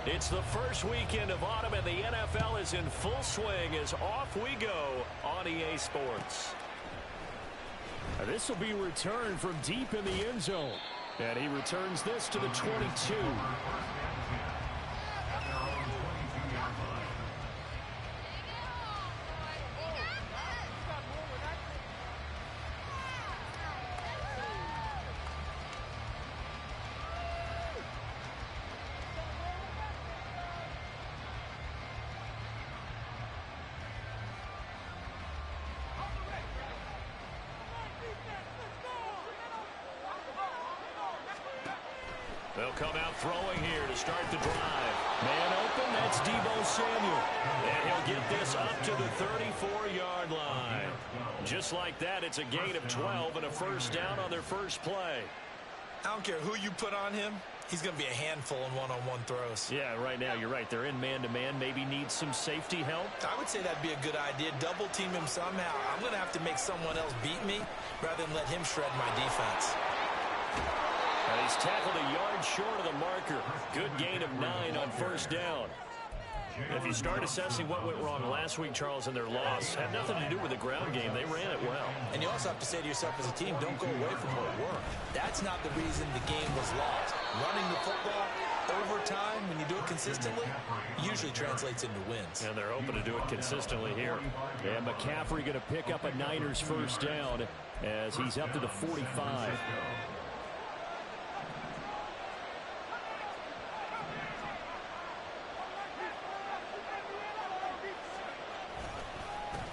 It's the first weekend of autumn, and the NFL is in full swing as off we go on EA Sports. This will be returned from deep in the end zone. And he returns this to the 22. They'll come out throwing here to start the drive. Man open, that's Deebo Samuel. And he'll get this up to the 34-yard line. Just like that, it's a gain of 12 and a first down on their first play. I don't care who you put on him. He's going to be a handful in one-on-one throws. Yeah, right now, you're right. They're in man-to-man. Maybe needs some safety help. I would say that'd be a good idea. Double team him somehow. I'm going to have to make someone else beat me rather than let him shred my defense. He's tackled a yard short of the marker. Good gain of 9 on first down. If you start assessing what went wrong last week, Charles, in their loss, had nothing to do with the ground game. They ran it well. And you also have to say to yourself as a team, don't go away from what worked. That's not the reason the game was lost. Running the football over time, when you do it consistently, usually translates into wins. And they're hoping to do it consistently here. And McCaffrey going to pick up a Niners first down as he's up to the 45.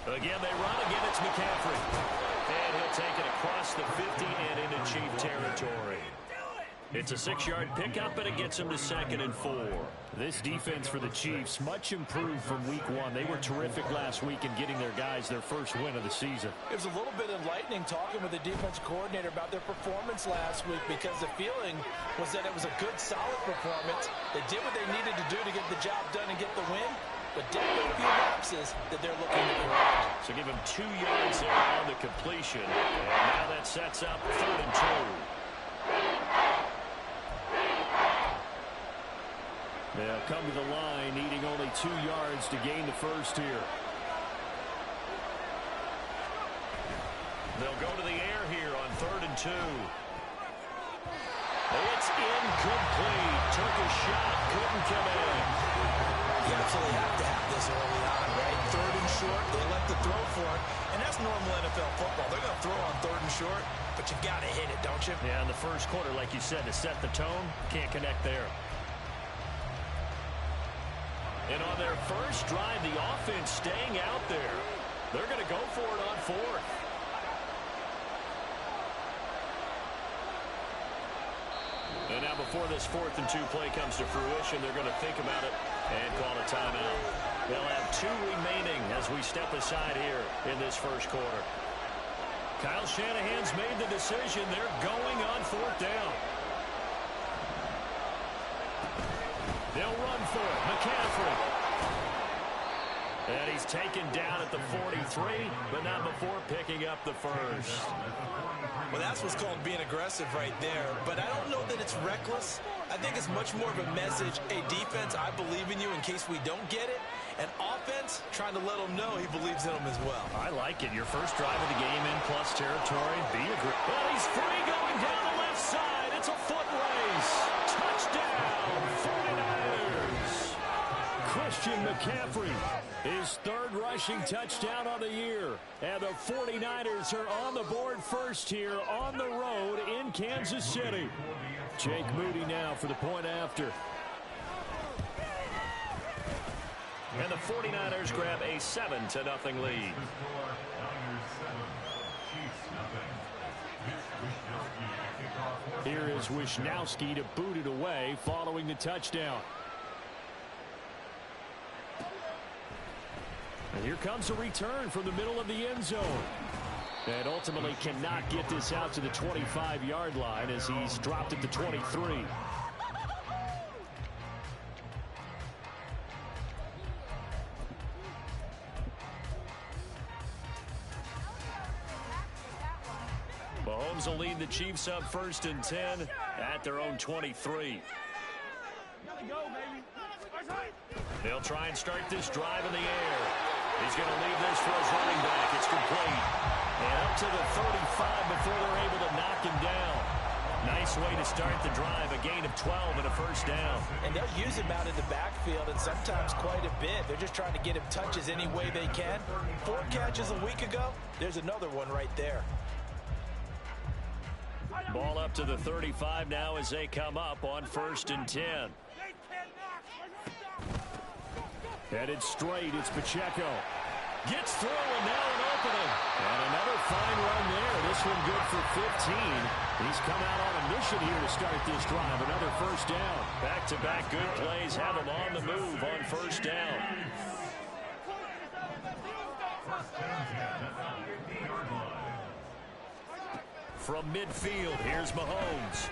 Again, they run. Again, it's McCaffrey. And he'll take it across the 50 and into Chief territory. It's a 6-yard pickup, and it gets him to 2nd and 4. This defense for the Chiefs, much improved from week 1. They were terrific last week in getting their guys their first win of the season. It was a little bit enlightening talking with the defense coordinator about their performance last week because the feeling was that it was a good, solid performance. They did what they needed to do to get the job done and get the win. But definitely a few lapses that they're looking to correct. So give him 2 yards there on the completion. And now that sets up 3rd and 2. They'll come to the line, needing only 2 yards to gain the first here. They'll go to the air here on 3rd and 2. It's incomplete. Took a shot, couldn't come in. You absolutely have to have this early on, right? 3rd and short, they let the throw for it. And that's normal NFL football. They're going to throw on 3rd and short, but you got to hit it, don't you? Yeah, in the first quarter, like you said, to set the tone, can't connect there. And on their first drive, the offense staying out there. They're going to go for it on 4th. And now before this 4th and 2 play comes to fruition, they're going to think about it and call a timeout. They'll have 2 remaining as we step aside here in this first quarter. Kyle Shanahan's made the decision. They're going on 4th down. They'll run for it. McCaffrey. And he's taken down at the 43, but not before picking up the first. Well, that's what's called being aggressive right there. But I don't know that it's reckless. I think it's much more of a message. Hey, defense, I believe in you in case we don't get it. And offense, trying to let them know he believes in them as well. I like it. Your first drive of the game in plus territory. Be aggressive. Well, he's free going down the left side. It's a foot race. Touchdown, 49ers. Christian McCaffrey, his 3rd rushing touchdown on the year. And the 49ers are on the board first here on the road in Kansas City. Jake Moody now for the point after. And the 49ers grab a 7-0 lead. Here is Wisnowski to boot it away following the touchdown. And here comes a return from the middle of the end zone. And ultimately cannot get this out to the 25-yard line as he's dropped at the 23. Mahomes will lead the Chiefs up 1st and 10 at their own 23. They'll try and start this drive in the air. He's going to leave this for his running back. It's complete. And up to the 35 before they're able to knock him down. Nice way to start the drive. A gain of 12 and a first down. And they'll use him out in the backfield, and sometimes quite a bit. They're just trying to get him touches any way they can. 4 catches a week ago. There's another one right there. Ball up to the 35 now as they come up on 1st and 10. Headed straight, it's Pacheco. Gets through and now an opening. And another fine run there. This one good for 15. He's come out on a mission here to start this drive. Another first down. Back-to-back good plays have him on the move on 1st down. From midfield, here's Mahomes.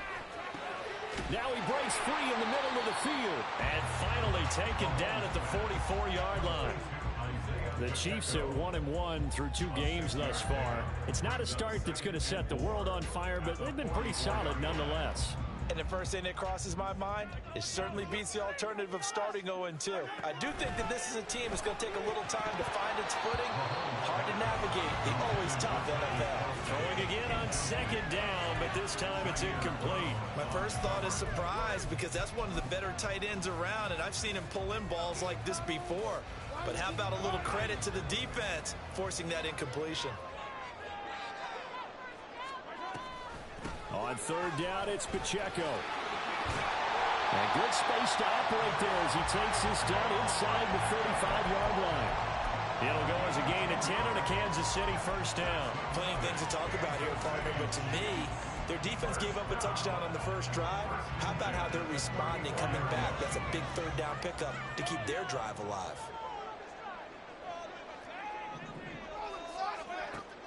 Now he breaks free in the middle of the field. And finally taken down at the 44-yard line. The Chiefs are 1-1 through 2 games thus far. It's not a start that's going to set the world on fire, but they've been pretty solid nonetheless. And the first thing that crosses my mind, it certainly beats the alternative of starting 0-2. I do think that this is a team that's going to take a little time to find its footing. Hard to navigate the always tough NFL. Throwing again on 2nd down, but this time it's incomplete. My first thought is surprise because that's one of the better tight ends around, and I've seen him pull in balls like this before. But how about a little credit to the defense forcing that incompletion? On 3rd down, it's Pacheco. And good space to operate there as he takes this down inside the 35-yard line. It'll go as a gain of 10 on a Kansas City first down. Plenty of things to talk about here, partner, but to me, their defense gave up a touchdown on the first drive. How about how they're responding coming back? That's a big 3rd down pickup to keep their drive alive.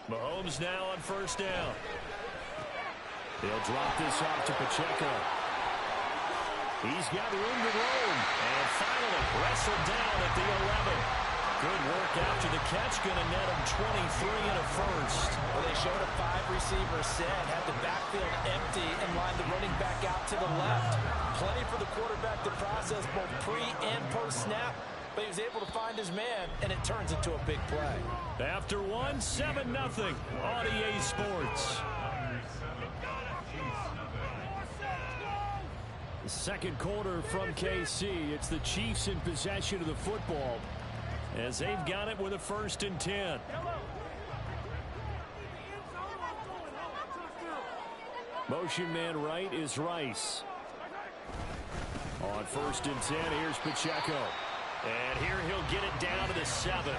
Mahomes now on 1st down. They'll drop this off to Pacheco. He's got room to roam. And finally wrestled down at the 11. Good work after the catch. Going to net him 23 and a first. Well, they showed a 5-receiver set, had the backfield empty, and lined the running back out to the left. Plenty for the quarterback to process both pre and post-snap. But he was able to find his man, and it turns into a big play. After 7-0 on EA Sports. The second quarter from KC. It's the Chiefs in possession of the football as they've got it with a 1st and 10. Motion man right is Rice. On 1st and 10, here's Pacheco. And here he'll get it down to the 7.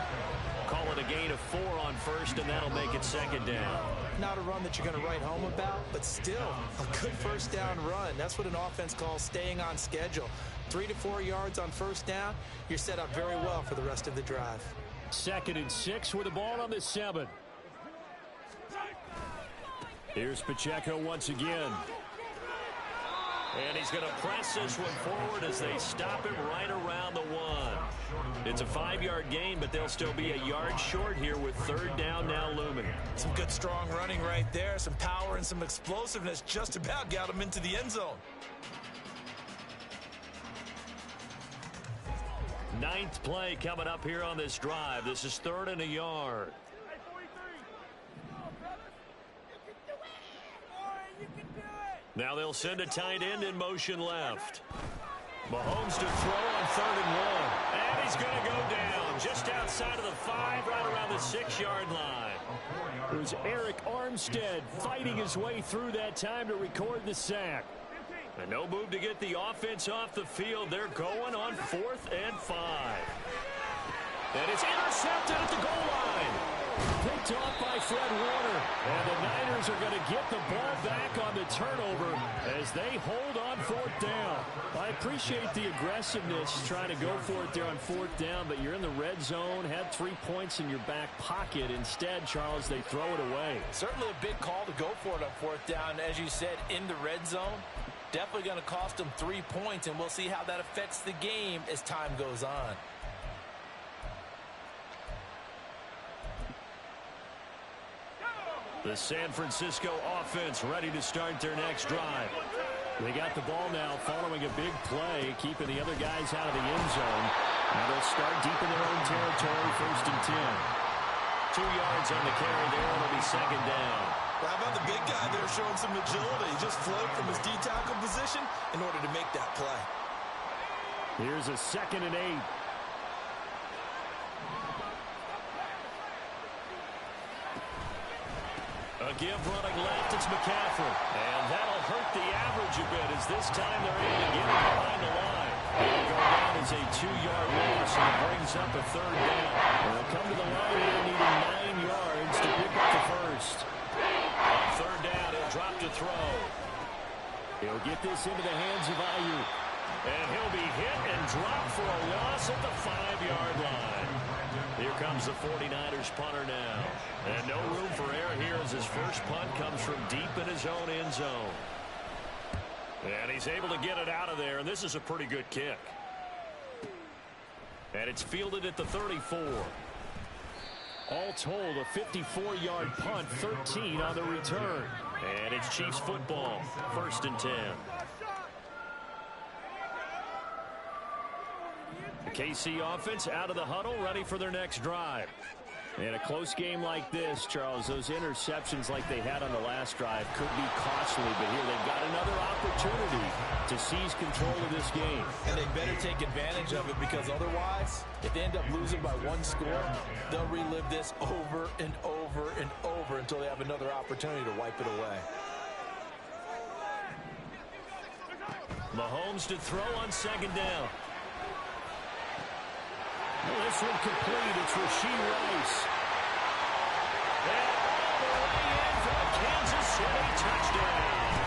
Call it a gain of 4 on 1st, and that'll make it 2nd down. Not a run that you're going to write home about, but still a good 1st down run. That's what an offense calls staying on schedule. 3 to 4 yards on 1st down, you're set up very well for the rest of the drive. 2nd and 6 with the ball on the 7. Here's Pacheco once again. And he's going to press this one forward as they stop him right around the 1. It's a 5-yard gain, but they'll still be a yard short here with 3rd down now looming. Some good strong running right there. Some power and some explosiveness just about got him into the end zone. 9th play coming up here on this drive. This is 3rd and a yard. Now they'll send a tight end in motion left. Mahomes to throw on 3rd and 1. And he's going to go down just outside of the 5, right around the 6-yard line. It was Eric Armstead fighting his way through that time to record the sack. And no move to get the offense off the field. They're going on 4th and 5. And it's intercepted at the goal line. Picked off by Fred Warner. And the Niners are going to get the ball back on the turnover as they hold on 4th down. I appreciate the aggressiveness trying to go for it there on 4th down, but you're in the red zone, had 3 points in your back pocket. Instead, Charles, they throw it away. Certainly a big call to go for it on 4th down, as you said, in the red zone. Definitely going to cost them 3 points, and we'll see how that affects the game as time goes on. The San Francisco offense ready to start their next drive. They got the ball now following a big play, keeping the other guys out of the end zone. And they'll start deep in their own territory, 1st and 10. 2 yards on the carry there. It'll be 2nd down. How about the big guy there showing some agility? Just float from his D-tackle position in order to make that play. Here's a 2nd and 8. A give running left, it's McCaffrey. And that'll hurt the average a bit as this time they're able to get it behind the line. It'll go down as a 2-yard loss, and it brings up a 3rd down. They'll come to the line here needing 9 yards to pick up the first. On 3rd down, he'll drop to throw. He'll get this into the hands of Ayuk. And he'll be hit and dropped for a loss at the 5-yard line. Here comes the 49ers punter now. And no room for error here as his first punt comes from deep in his own end zone. And he's able to get it out of there, and this is a pretty good kick. And it's fielded at the 34. All told, a 54-yard punt, 13 on the return. And it's Chiefs football, 1st and 10. The KC offense out of the huddle, ready for their next drive. In a close game like this, Charles, those interceptions like they had on the last drive could be costly, but here they've got another opportunity to seize control of this game. And they better take advantage of it, because otherwise, if they end up losing by 1 score, they'll relive this over and over and over until they have another opportunity to wipe it away. Mahomes to throw on 2nd down. Well, this one complete. It's Rashee Rice. And all the way in for a Kansas City touchdown.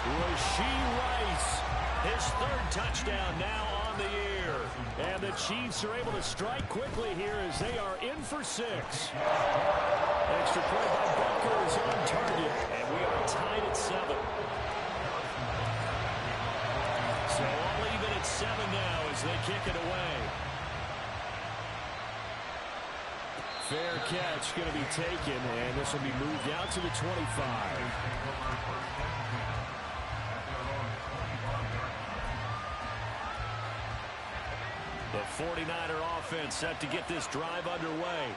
Rashee Rice. His 3rd touchdown now on the year. And the Chiefs are able to strike quickly here as they are in for 6. Extra point by Butker is on target. And we are tied at 7. So all even at 7 now as they kick it away. Fair catch going to be taken, and this will be moved out to the 25. The 49er offense set to get this drive underway.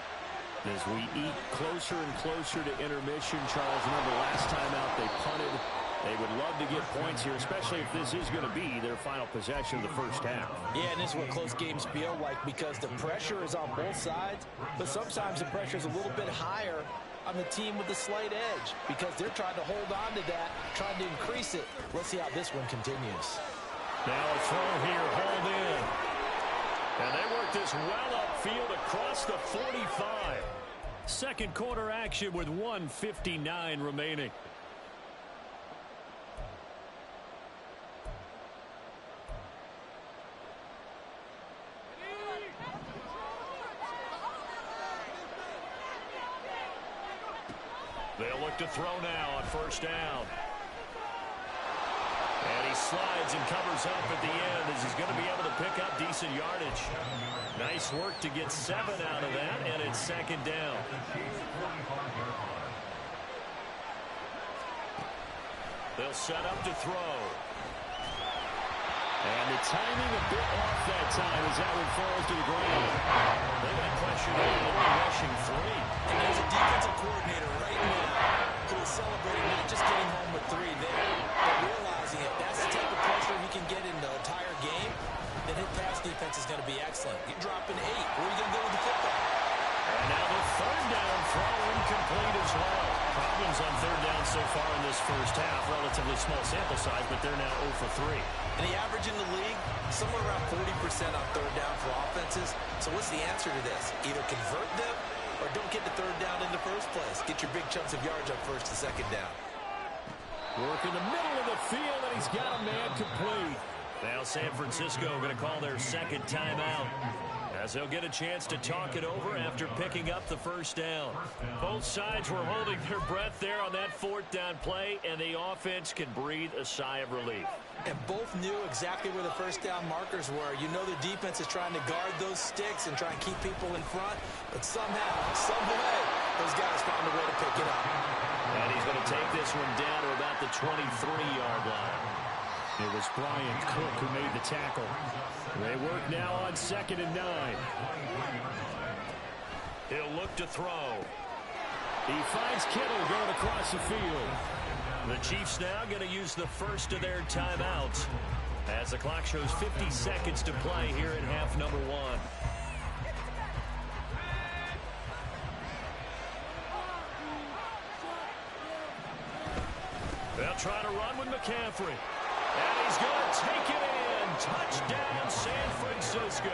As we eat closer and closer to intermission, Charles, remember last time out they punted. They would love to get points here, especially if this is going to be their final possession of the first half. Yeah, and this is what close games feel like, because the pressure is on both sides, but sometimes the pressure is a little bit higher on the team with the slight edge, because they're trying to hold on to that, trying to increase it. Let's see how this one continues. Now a throw here, hauled in. And they work this well upfield across the 45. 2nd quarter action with 1:59 remaining. They'll look to throw now on 1st down. And he slides and covers up at the end as he's going to be able to pick up decent yardage. Nice work to get 7 out of that, and it's 2nd down. They'll set up to throw. And the timing a bit off that time as that one falls to the ground. They got pressured on only rushing 3. And there's a defensive coordinator right now who is celebrating not just getting home with 3 there, but realizing if that's the type of pressure he can get in the entire game, then his pass defense is going to be excellent. You're dropping 8. Where are you going to go with the football? And now the 3rd down throw incomplete as well. Problems on 3rd down so far in this first half. Relatively small sample size, but they're now 0 for 3. And the average in the league, somewhere around 40% on 3rd down for offenses. So what's the answer to this? Either convert them or don't get the 3rd down in the first place. Get your big chunks of yards up 1st and 2nd down. Work in the middle of the field, and he's got a man complete. Now San Francisco going to call their 2nd timeout, as they'll get a chance to talk it over after picking up the 1st down. Both sides were holding their breath there on that 4th down play, and the offense can breathe a sigh of relief. And both knew exactly where the 1st down markers were. You know the defense is trying to guard those sticks and try and keep people in front, but somehow, some way, those guys found a way to pick it up. And he's going to take this one down to about the 23-yard line. It was Brian Cook who made the tackle. They work now on 2nd and 9. He'll look to throw. He finds Kittle going across the field. The Chiefs now going to use the first of their timeouts as the clock shows 50 seconds to play here in half number 1. They'll try to run with McCaffrey. And he's going to take it in. Touchdown, San Francisco.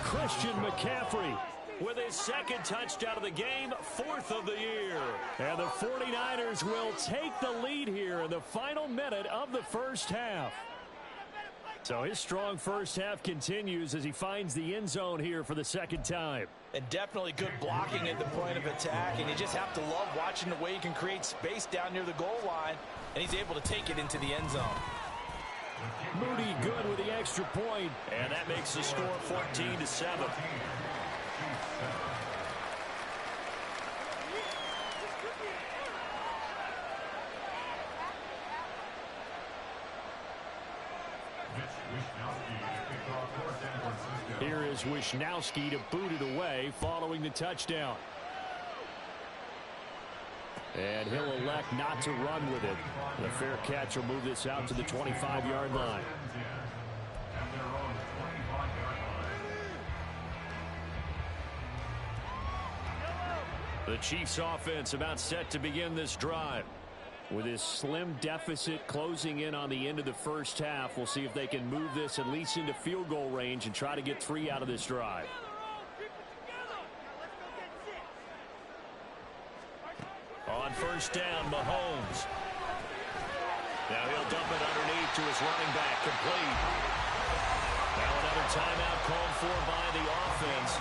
Christian McCaffrey with his second touchdown of the game, 4th of the year. And the 49ers will take the lead here in the final minute of the first half. So his strong first half continues as he finds the end zone here for the second time. And definitely good blocking at the point of attack, and you just have to love watching the way he can create space down near the goal line, and he's able to take it into the end zone. Moody good with the extra point. And that makes the score 14-7. Here is Wisnowski to boot it away following the touchdown. And he'll elect not to run with it. The fair catch will move this out to the 25-yard line. The Chiefs offense about set to begin this drive. With his slim deficit closing in on the end of the first half, we'll see if they can move this at least into field goal range and try to get 3 out of this drive. On first down, Mahomes. Now he'll dump it underneath to his running back, complete. Now another timeout called for by the offense,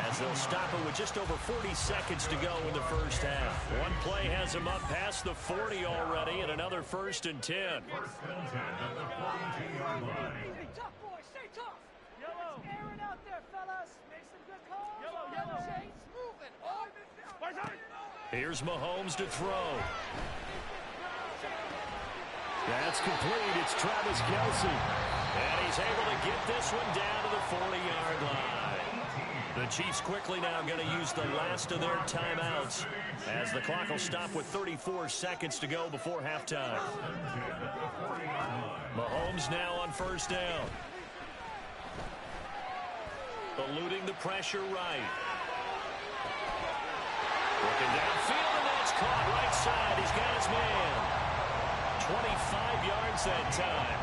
as they'll stop it with just over 40 seconds to go in the first half. One play has him up past the 40 already, and another 1st and 10. Stay tough, boys. Stay tough. Yellow. It's airing out there, fellas. Make some good calls. Yellow. Chains moving. Here's Mahomes to throw. That's complete. It's Travis Kelce. And he's able to get this one down to the 40-yard line. The Chiefs quickly now going to use the last of their timeouts as the clock will stop with 34 seconds to go before halftime. Mahomes now on first down. Eluding the pressure right. Looking downfield, and that's caught right side. He's got his man. 25 yards that time.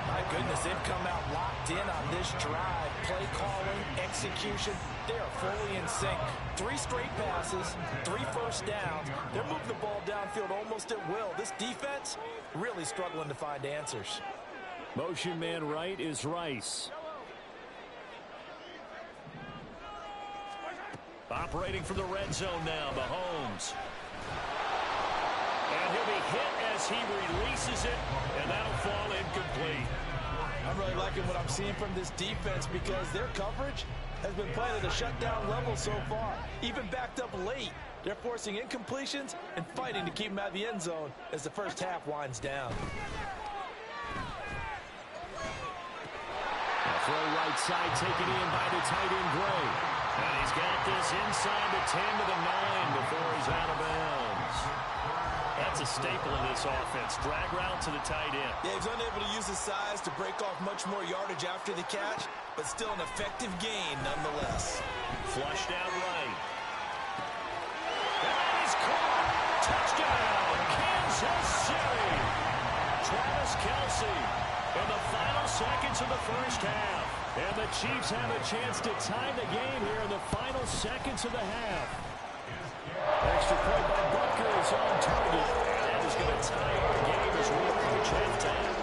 My goodness, they've come out locked in on this drive. Play calling, execution, they are fully in sync. 3 straight passes, 3 first downs. They're moving the ball downfield almost at will. This defense really struggling to find answers. Motion man right is Rice. Operating from the red zone now, Mahomes. And he'll be hit as he releases it, and that'll fall incomplete. I'm really liking what I'm seeing from this defense because their coverage has been playing at a shutdown level so far. Even backed up late, they're forcing incompletions and fighting to keep them out of the end zone as the first half winds down. A throw right side taken in by the tight end Gray. And he's got this inside the 10 to the 9 before he's out of bounds. That's a staple in this offense. Drag route to the tight end. Yeah, he's unable to use his size to break off much more yardage after the catch, but still an effective gain nonetheless. Flushed out right. And he's caught. Touchdown, Kansas City. Travis Kelce in the final seconds of the first half. And the Chiefs have a chance to tie the game here in the final seconds of the half. Extra point by Butker is on target. And that is going to tie our game as we approach halftime.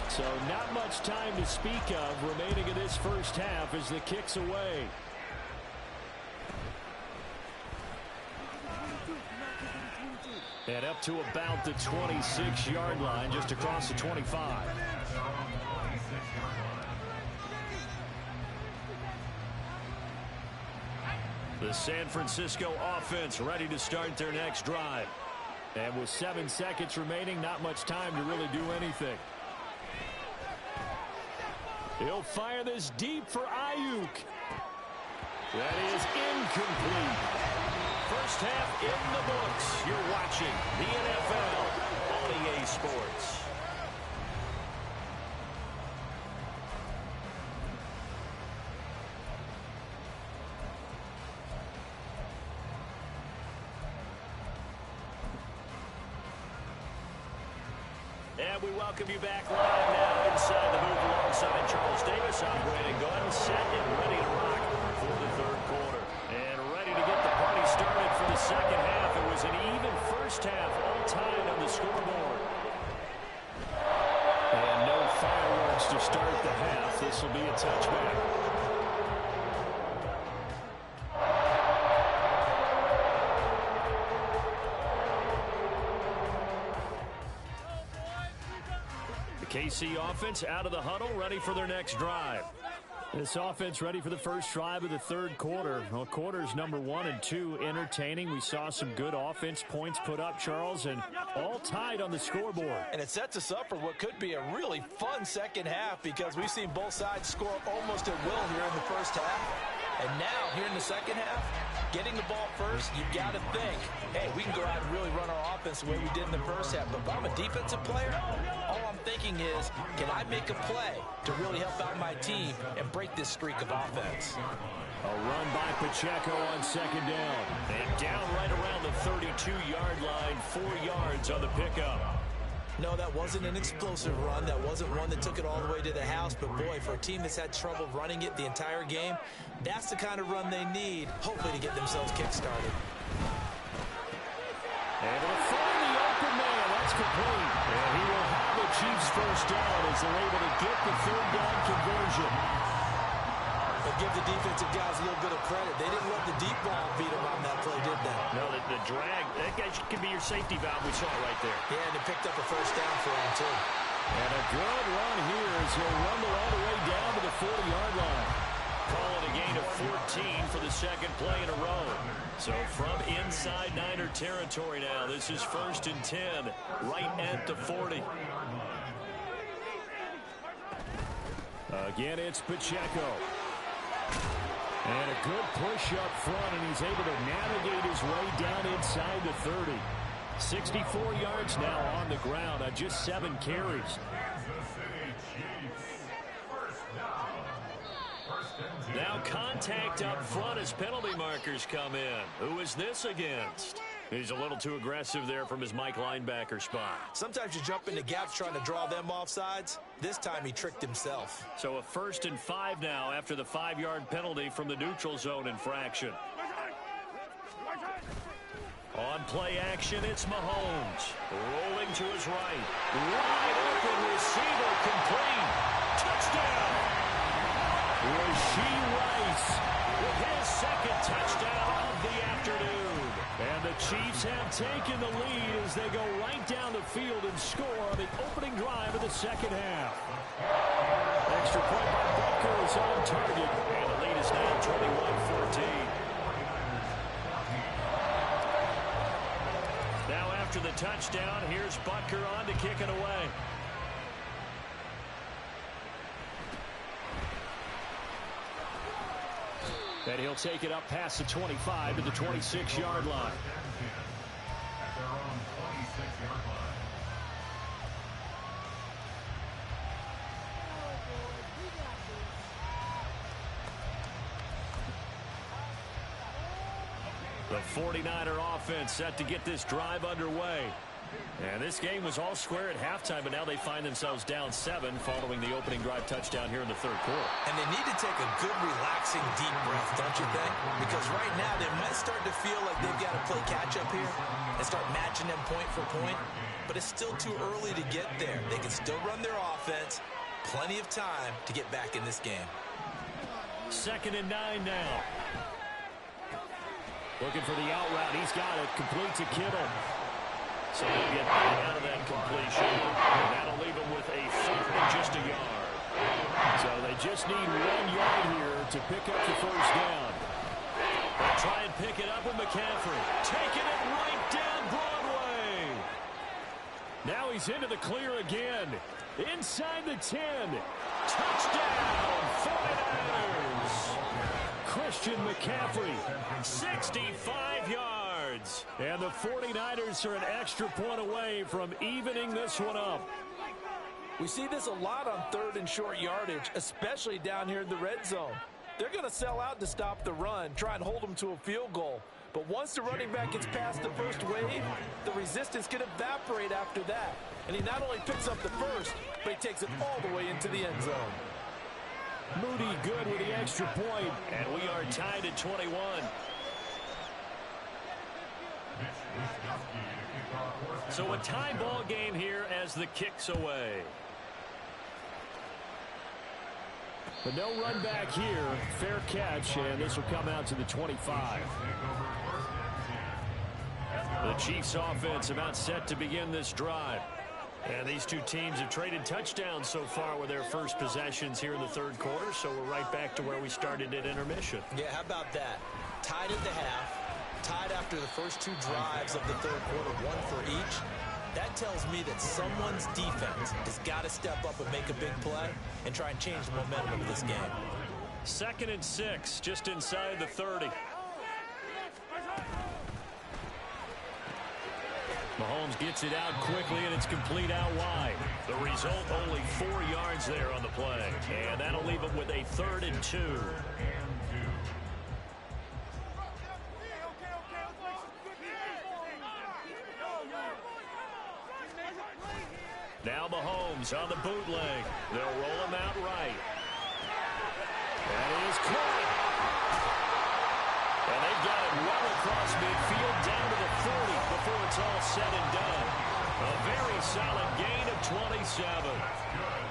So not much time to speak of remaining in this first half as the kick's away. And up to about the 26-yard line, just across the 25. The San Francisco offense ready to start their next drive. And with 7 seconds remaining, not much time to really do anything. He'll fire this deep for Ayuk. That is incomplete. First half in the books. You're watching the NFL on EA Sports. And we welcome you back live now inside the booth alongside Charles Davis. I'm Brandon Gordon, set and ready to rock for the third quarter. And ready to get the party started for the second half. It was an even first half, all tied on the scoreboard. And no fireworks to start the half. This will be a touchback. KC offense out of the huddle, ready for their next drive. This offense ready for the first drive of the third quarter. Well, quarters number 1 and 2 entertaining. We saw some good offense points put up, Charles, and all tied on the scoreboard. And it sets us up for what could be a really fun second half because we've seen both sides score almost at will here in the first half. And now, here in the second half, getting the ball first, you've got to think, hey, we can go out and really run our offense the way we did in the first half. But if I'm a defensive player, all I'm thinking is, can I make a play to really help out my team and break this streak of offense? A run by Pacheco on second down. And down right around the 32-yard line, 4 yards on the pickup. No, that wasn't an explosive run. That wasn't one that took it all the way to the house. But, boy, for a team that's had trouble running it the entire game, that's the kind of run they need, hopefully, to get themselves kick-started. And to find the open man. That's complete. And he will have the Chiefs first down as they're able to get the third down conversion. But give the defensive guys a little bit of credit. They didn't let the deep ball beat them on that play, did they? No, the drag, that guy could be your safety valve. We saw it right there. Yeah, and they picked up a first down for him, too. And a good run here as he'll rumble all the way down to the 40-yard line. Call it a gain of 14 for the second play in a row. So from inside Niner territory now, this is 1st and 10, right at the 40. Again, it's Pacheco. And a good push up front, and he's able to navigate his way down inside the 30. 64 yards now on the ground on just 7 carries. Now contact up front as penalty markers come in. Who is this against? He's a little too aggressive there from his Mike linebacker spot. Sometimes you jump into gaps trying to draw them off sides. This time he tricked himself. So a 1st and 5 now after the 5-yard penalty from the neutral zone infraction. On play action, it's Mahomes. Rolling to his right. Wide open receiver complete. Touchdown! Rashee Rice with his second touchdown of the afternoon. And the Chiefs have taken the lead as they go right down the field and score on the opening drive of the second half. Extra point by Butker is on target. And the lead is now 21-14. Now after the touchdown, here's Butker on to kick it away. And he'll take it up past the 25 to the 26-yard line. The 49er offense set to get this drive underway. And this game was all square at halftime, but now they find themselves down 7 following the opening drive touchdown here in the third quarter. And they need to take a good, relaxing, deep breath, don't you think? Because right now they might start to feel like they've got to play catch-up here and start matching them point for point. But it's still too early to get there. They can still run their offense. Plenty of time to get back in this game. 2nd and 9 now. Looking for the out route. He's got it. Complete to Kittle. So they'll get out of that completion. And that'll leave them with a 3rd and just a yard. So they just need 1 yard here to pick up the first down. They'll try and pick it up with McCaffrey. Taking it right down Broadway. Now he's into the clear again. Inside the 10. Touchdown, 49ers. Christian McCaffrey, 65 yards. And the 49ers are an extra point away from evening this one up. We see this a lot on third and short yardage, especially down here in the red zone. They're going to sell out to stop the run, try and hold them to a field goal. But once the running back gets past the first wave, the resistance can evaporate after that. And he not only picks up the first, but he takes it all the way into the end zone. Moody good with the extra point. And we are tied at 21. So a tie ball game here as the kick's away. But no run back here. Fair catch, and this will come out to the 25. The Chiefs offense about set to begin this drive. And these two teams have traded touchdowns so far with their first possessions here in the third quarter, so we're right back to where we started at intermission. Yeah, how about that? Tied at the half, tied after the first two drives of the third quarter, one for each. That tells me that someone's defense has got to step up and make a big play and try and change the momentum of this game. 2nd and 6, just inside the 30. Mahomes gets it out quickly, and it's complete out wide. The result, only 4 yards there on the play. And that'll leave him with a 3rd and 2. Now Mahomes on the bootleg. They'll roll him out right. That is caught. And they've got it well across midfield down to the 40 before it's all said and done. A very solid gain of 27.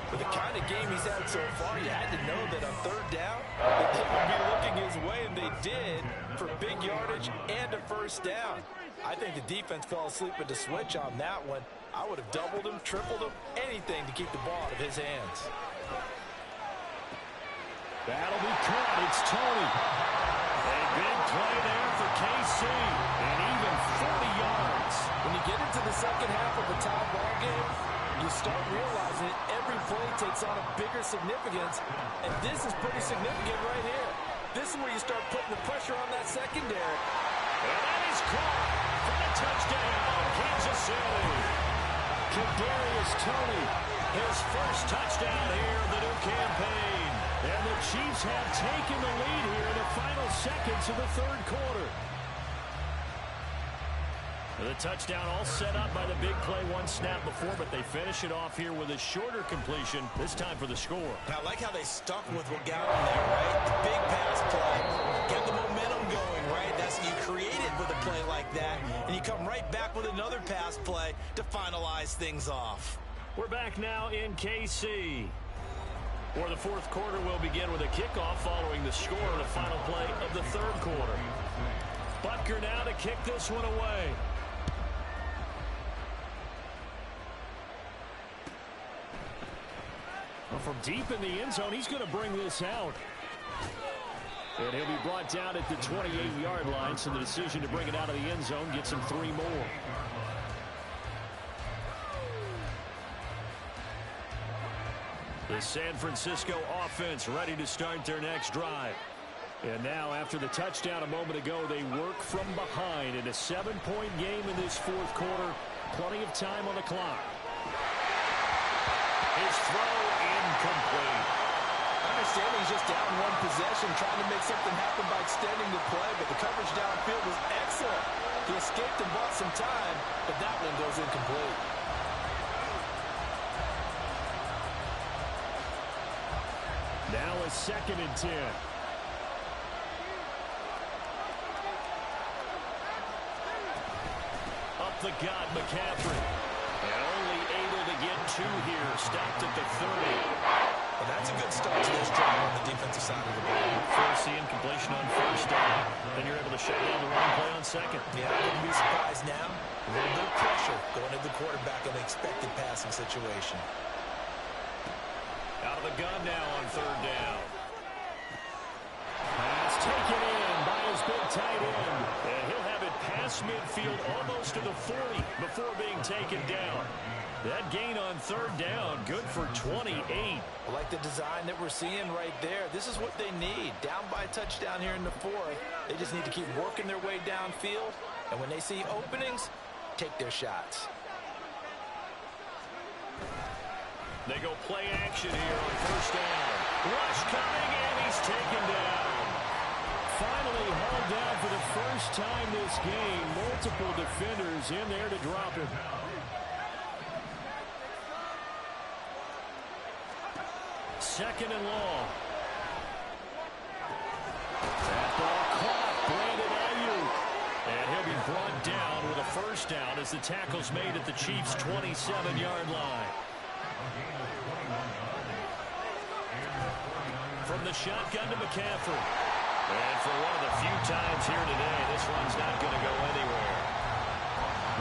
For the kind of game he's had so far, you had to know that on third down, that they would be looking his way, and they did, for big yardage and a first down. I think the defense fell asleep at the switch on that one. I would have doubled him, tripled him, anything to keep the ball out of his hands. That'll be caught. It's Tony. A big play there for KC. And even 40 yards. When you get into the second half of a tie ball game, you start realizing every play takes on a bigger significance, and this is pretty significant right here. This is where you start putting the pressure on that secondary. And that is caught for the touchdown, Kansas City. Kadarius Toney, his first touchdown here of the new campaign. And the Chiefs have taken the lead here in the final seconds of the third quarter. The touchdown all set up by the big play one snap before, but they finish it off here with a shorter completion, this time for the score. Now, I like how they stuck with what got them there, right? The big pass play, get the momentum going, right? That's you create it with a play like that, and you come right back with another pass play to finalize things off. We're back now in KC, where the fourth quarter will begin with a kickoff following the score of the final play of the third quarter. Butker now to kick this one away. Well, from deep in the end zone, he's going to bring this out. And he'll be brought down at the 28-yard line, so the decision to bring it out of the end zone gets him 3 more. The San Francisco offense ready to start their next drive. And now, after the touchdown a moment ago, they work from behind in a 7-point game in this fourth quarter. Plenty of time on the clock. His throw incomplete. I understand he's just down one possession, trying to make something happen by extending the play, but the coverage downfield was excellent. He escaped and bought some time, but that one goes incomplete. Now a 2nd and 10. Up the gut, McCaffrey. And only able to get 2 here. Stopped at the 30. Well, that's a good start to this drive on the defensive side of the ball. Force the incompletion on first down. Then you're able to shut down the running play on second. Yeah, I wouldn't be surprised now. A little bit of pressure going into the quarterback in an expected passing situation. Out of the gun now on third down. Pass taken in by his big tight end. And he'll have it past midfield almost to the 40 before being taken down. That gain on third down, good for 28. I like the design that we're seeing right there. This is what they need. Down by a touchdown here in the fourth. They just need to keep working their way downfield. And when they see openings, take their shots. They go play action here on first down. Rush coming, and he's taken down. Finally hauled down for the first time this game. Multiple defenders in there to drop him. Second and long. That ball caught. Brandon Ayuk. And he'll be brought down with a first down as the tackle's made at the Chiefs' 27-yard line. From the shotgun to McCaffrey. And for one of the few times here today, this one's not going to go anywhere.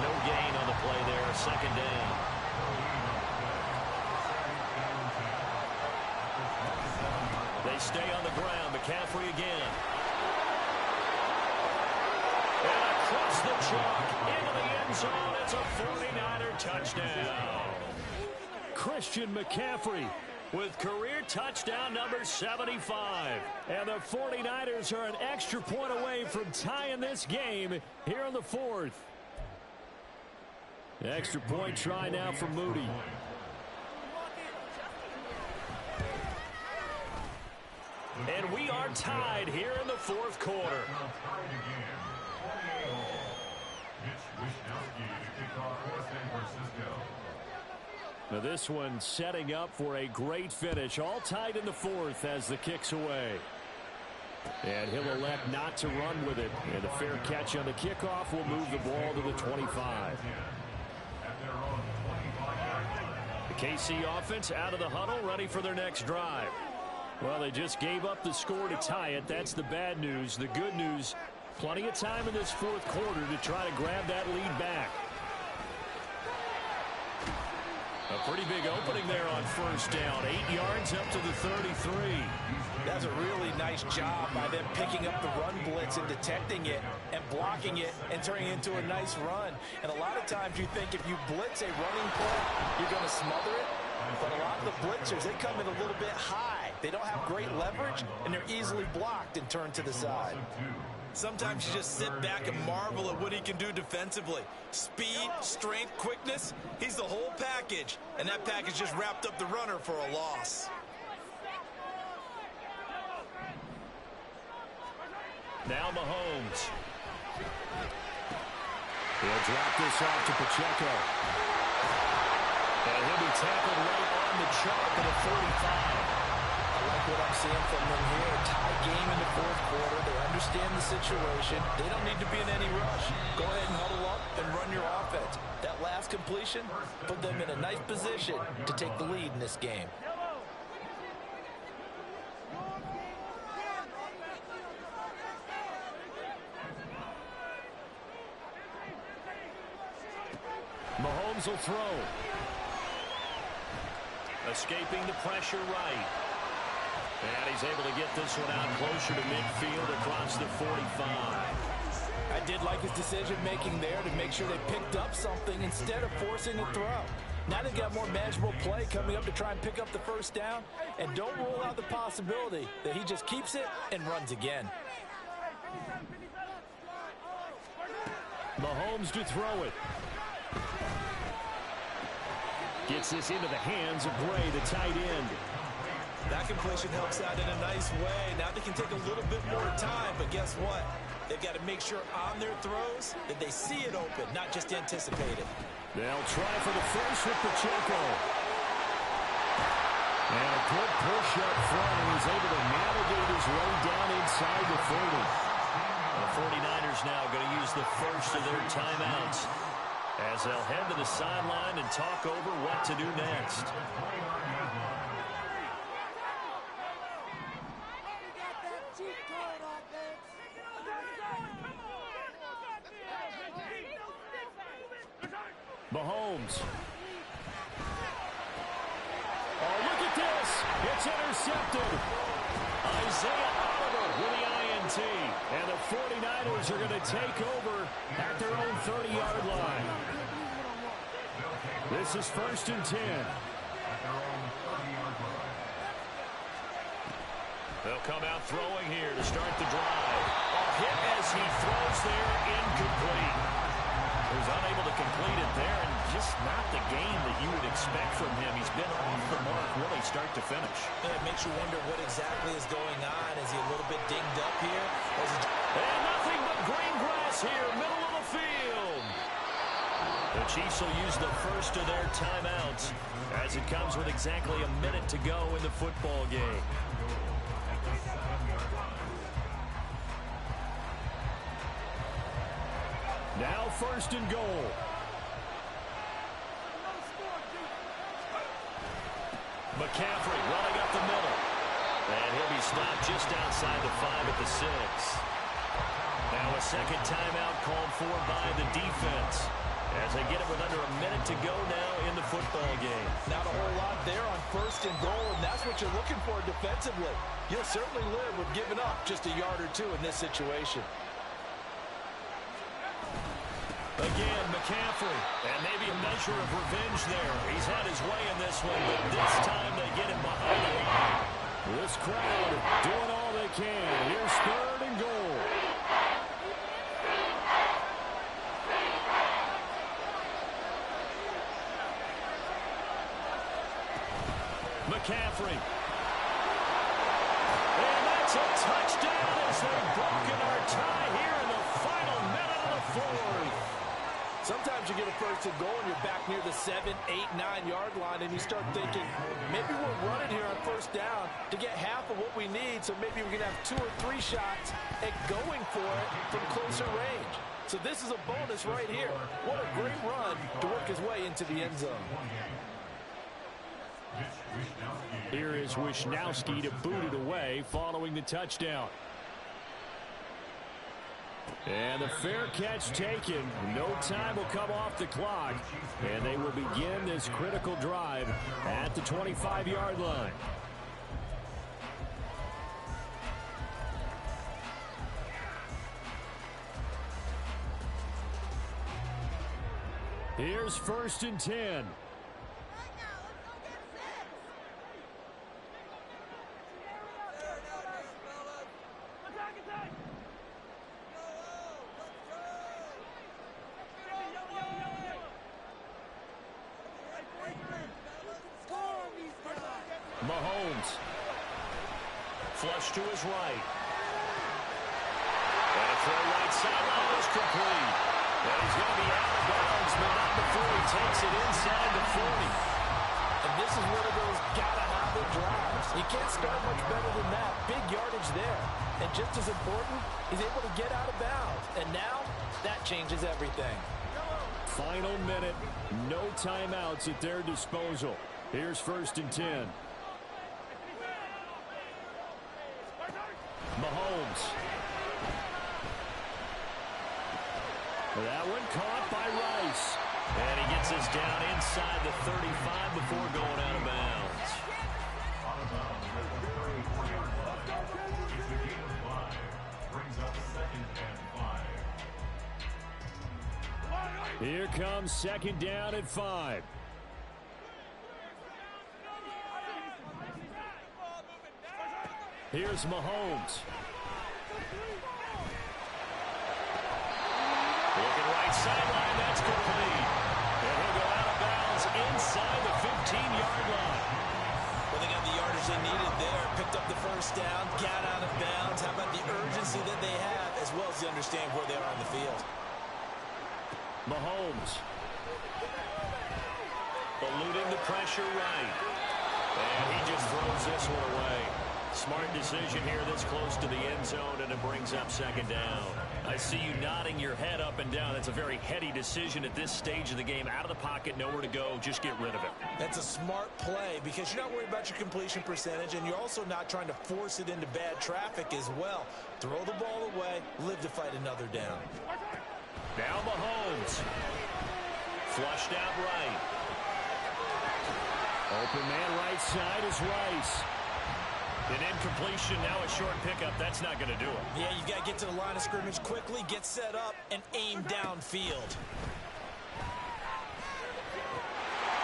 No gain on the play there. Second down. They stay on the ground. McCaffrey again. And across the chalk into the end zone. It's a 49er touchdown. Christian McCaffrey with career touchdown number 75. And the 49ers are an extra point away from tying this game here in the fourth. Extra point try now for Moody. And we are tied here in the fourth quarter. Now this one setting up for a great finish. All tied in the fourth as the kick's away. And he'll elect not to run with it. And a fair catch on the kickoff will move the ball to the 25. The KC offense out of the huddle, ready for their next drive. Well, they just gave up the score to tie it. That's the bad news. The good news, plenty of time in this fourth quarter to try to grab that lead back. A pretty big opening there on first down. 8 yards up to the 33. That's a really nice job by them picking up the run blitz and detecting it and blocking it and turning it into a nice run. And a lot of times you think if you blitz a running play, you're going to smother it. But a lot of the blitzers, they come in a little bit high. They don't have great leverage, and they're easily blocked and turned to the side. Sometimes you just sit back and marvel at what he can do defensively. Speed, strength, quickness, he's the whole package. And that package just wrapped up the runner for a loss. Now Mahomes. He'll drop this off to Pacheco. And he'll be tackled right on the chalk at a 45. I like what I'm seeing from them here. Tie game in the fourth quarter. They understand the situation. They don't need to be in any rush. Go ahead and huddle up and run your offense. That last completion put them in a nice position to take the lead in this game. Mahomes will throw. Escaping the pressure right. And he's able to get this one out closer to midfield across the 45. I did like his decision-making there to make sure they picked up something instead of forcing a throw. Now they've got more manageable play coming up to try and pick up the first down. And don't rule out the possibility that he just keeps it and runs again. Mahomes to throw it. Gets this into the hands of Gray, the tight end. That completion helps out in a nice way. Now they can take a little bit more time, but guess what? They've got to make sure on their throws that they see it open, not just anticipate it. They'll try for the first with Pacheco. And a good push up front, and he's able to navigate his way down inside the 30. The 49ers now going to use the first of their timeouts as they'll head to the sideline and talk over what to do next. Mahomes. Oh, look at this. It's intercepted. Isaiah Oliver with the and the 49ers are going to take over at their own 30-yard line. This is 1st and 10. They'll come out throwing here to start the drive. A hit as he throws there, incomplete. He was unable to complete it there, and just not the game that you would expect from him. He's been off the mark really start to finish. Yeah, it makes you wonder what exactly is going on. Is he a little bit dinged up here? And nothing but green grass here, middle of the field. The Chiefs will use the first of their timeouts as it comes with exactly a minute to go in the football game. Now 1st and goal. McCaffrey running up the middle. And he'll be stopped just outside the 5 at the 6. Now a second timeout called for by the defense as they get it with under a minute to go now in the football game. Not a whole lot there on 1st and goal, and that's what you're looking for defensively. You'll certainly live with giving up just a yard or two in this situation. Again, McCaffrey, and maybe a measure of revenge there. He's had his way in this one, but this time they get him behind the line. This crowd doing all they can. Here's 3rd and goal. McCaffrey. And that's a touchdown as they've broken our tie here in the final minute of the 4th. Sometimes you get a 1st and goal and you're back near the 7, 8, 9-yard line and you start thinking, maybe we're running here on 1st down to get half of what we need, so maybe we can have 2 or 3 shots at going for it from closer range. So this is a bonus right here. What a great run to work his way into the end zone. Here is Wishnowski to boot it away following the touchdown. And the fair catch taken. No time will come off the clock. And they will begin this critical drive at the 25-yard line. Here's 1st and 10. Mahomes. Flush to his right. And a throw right sideline is complete. And he's going to be out of bounds, but not before he takes it inside the 40. And this is one of those gotta-have-it drives. You can't start much better than that. Big yardage there. And just as important, he's able to get out of bounds. And now, that changes everything. Final minute. No timeouts at their disposal. Here's 1st and 10. Mahomes. That one caught by Rice. And he gets us down inside the 35 before going out of bounds. Here comes 2nd down at 5. Here's Mahomes. Looking right sideline, that's complete. And he'll go out of bounds inside the 15-yard line. Well, they got the yardage they needed there. Picked up the 1st down, got out of bounds. How about the urgency that they have, as well as they understand where they are on the field. Mahomes. Eluding the pressure right. And he just throws this one away. Smart decision here this close to the end zone, and it brings up 2nd down. I see you nodding your head up and down. That's a very heady decision at this stage of the game. Out of the pocket, nowhere to go. Just get rid of it. That's a smart play because you're not worried about your completion percentage, and you're also not trying to force it into bad traffic as well. Throw the ball away, live to fight another down. Now Mahomes. Flushed out right. Open man right side is Rice. An incompletion, now a short pickup. That's not going to do it. Yeah, you've got to get to the line of scrimmage quickly, get set up, and aim downfield.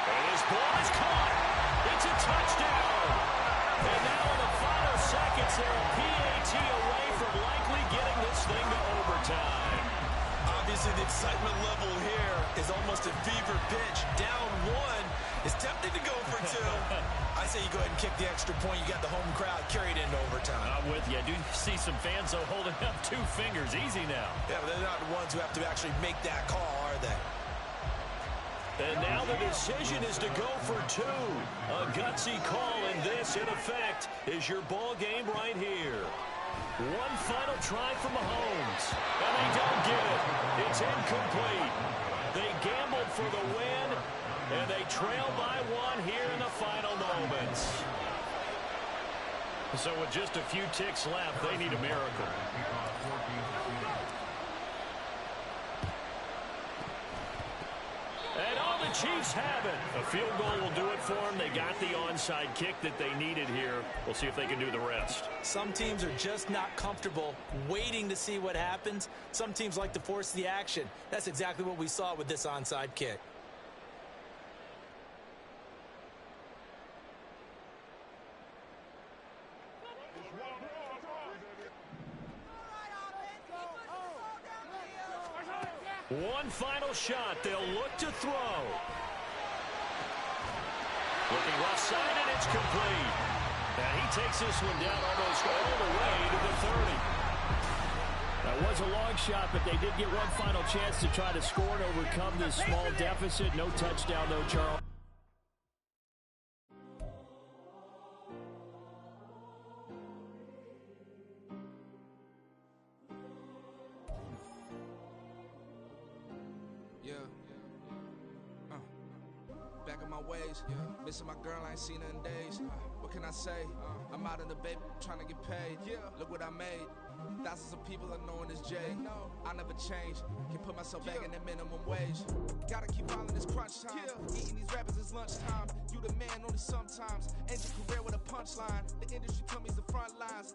And his ball is caught. It's a touchdown. And now in the final seconds, they're a PAT away from likely getting this thing to overtime. Obviously, the excitement level here is almost a fever pitch. Down one is tempting to go for two. I say you go ahead and kick the extra point. You got the home crowd carried into overtime. I'm with you. I do see some fans, though, holding up 2 fingers. Easy now. Yeah, but they're not the ones who have to actually make that call, are they? And now the decision is to go for 2. A gutsy call, and this, in effect, is your ball game right here. One final try from Mahomes, and they don't get it. It's incomplete. They gambled for the win, and they trail by 1 here in the final moments. So with just a few ticks left, they need a miracle. And all the Chiefs have it. A field goal will do it for them. They got the onside kick that they needed here. We'll see if they can do the rest. Some teams are just not comfortable waiting to see what happens. Some teams like to force the action. That's exactly what we saw with this onside kick. One final shot. They'll look to throw. Looking left side, and it's complete. And he takes this one down almost all the way to the 30. That was a long shot, but they did get one final chance to try to score and overcome this small deficit. No touchdown, though, Charles. Back in my ways, missing my girl, I ain't seen her in days. What can I say? I'm out in the baby, trying to get paid. Look what I made. Thousands of people are knowing this Jay. I never change. Can put myself back in the minimum wage. Gotta keep following this crunch time. Eating these rappers is lunchtime. You the man only sometimes. End your career with a punchline. The industry told me the front lines.